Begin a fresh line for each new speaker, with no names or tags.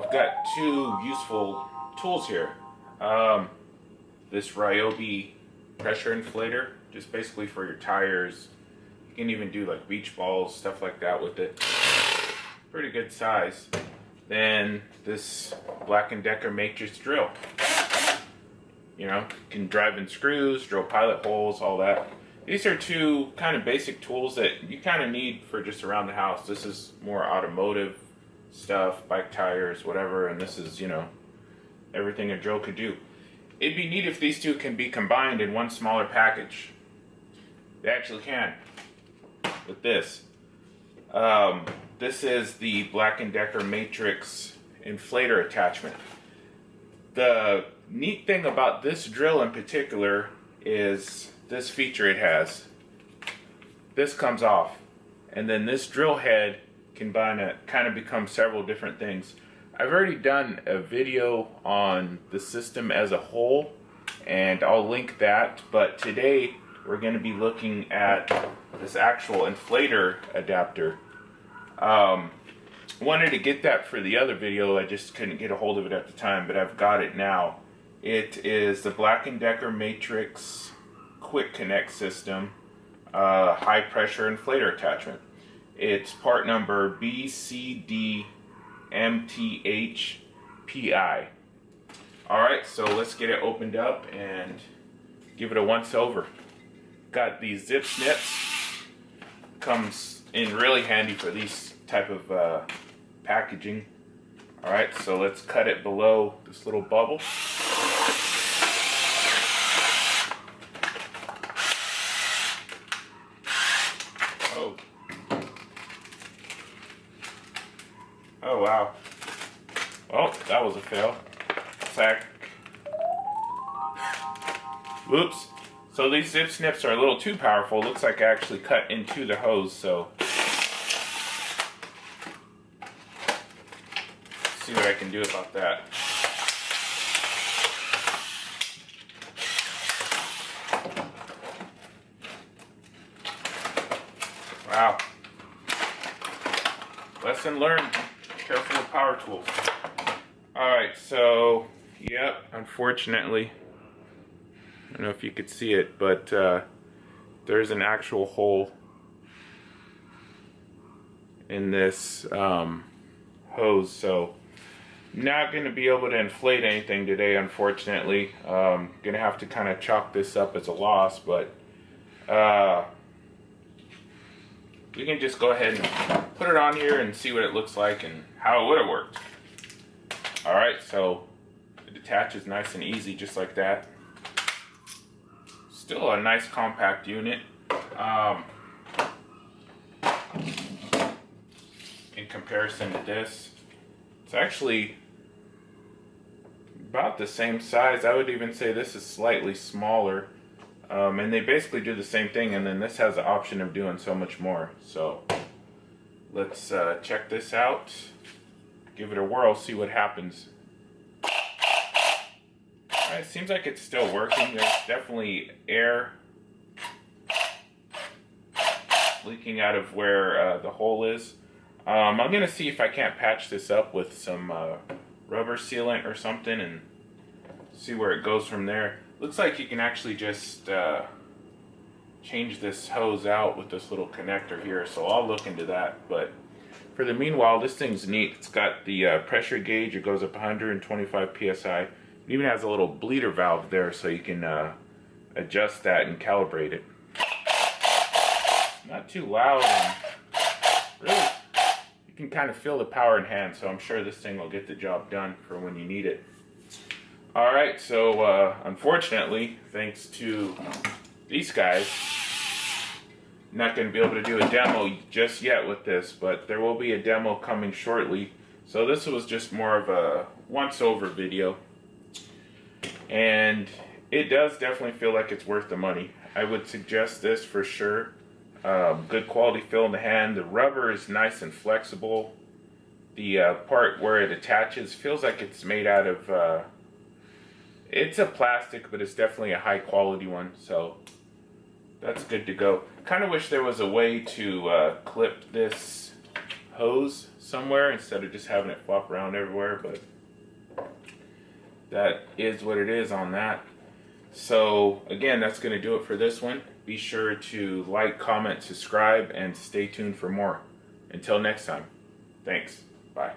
I've got two useful tools here. This Ryobi pressure inflator, just basically for your tires. You can even do like beach balls, stuff like that with it. Pretty good size. Then this Black & Decker matrix drill. You know, can drive in screws, drill pilot holes, all that. These are two kind of basic tools that you kind of need for just around the house. This is more automotive stuff, bike tires, whatever, and this is, you know, everything a drill could do. It'd be neat if these two can be combined in one smaller package. They actually can with this. This is the Black & Decker Matrix Inflator attachment. The neat thing about this drill in particular is this feature it has. This comes off, and then this drill head can kind of become several different things. I've already done a video on the system as a whole, and I'll link that, but today we're going to be looking at this actual inflator adapter. Wanted to get that for the other video, I just couldn't get a hold of it at the time, but I've got it now. It is the Black & Decker Matrix Quick Connect System high pressure inflator attachment. It's part number BCDMTHPI. Alright, so let's get it opened up and give it a once over. Got these zip snips. Comes in really handy for these type of packaging. Alright, so let's cut it below this little bubble. Oh wow. Oh, that was a fail. Sack. Whoops. So these zip snips are a little too powerful. Looks like I actually cut into the hose, so let's see what I can do about that. Wow. Lesson learned. Careful with power tools. Alright, so, yep, unfortunately, I don't know if you could see it, but there's an actual hole in this hose, so not going to be able to inflate anything today, unfortunately. Going to have to kind of chalk this up as a loss, but we can just go ahead and put it on here and see what it looks like and how it would have worked. Alright, so it attaches nice and easy just like that. Still a nice compact unit. In comparison to this, it's actually about the same size. I would even say this is slightly smaller. And they basically do the same thing, and then this has the option of doing so much more. So let's check this out, give it a whirl, see what happens. Alright, it seems like it's still working. There's definitely air leaking out of where the hole is. I'm going to see if I can't patch this up with some rubber sealant or something and see where it goes from there. Looks like you can actually just change this hose out with this little connector here, so I'll look into that. But for the meanwhile, this thing's neat. It's got the pressure gauge. It goes up 125 psi. It even has a little bleeder valve there, so you can adjust that and calibrate it. Not too loud, and really you can kind of feel the power in hand, so I'm sure this thing will get the job done for when you need it. Alright, so unfortunately, thanks to these guys, I'm not going to be able to do a demo just yet with this, but there will be a demo coming shortly. So this was just more of a once-over video, and it does definitely feel like it's worth the money. I would suggest this for sure. Good quality feel in the hand. The rubber is nice and flexible. The part where it attaches feels like it's made out of it's a plastic, but it's definitely a high quality one, so that's good to go. Kind of wish there was a way to clip this hose somewhere instead of just having it flop around everywhere, but that is what it is on that. So again, that's going to do it for this one. Be sure to like, comment, subscribe, and stay tuned for more. Until next time, thanks. Bye.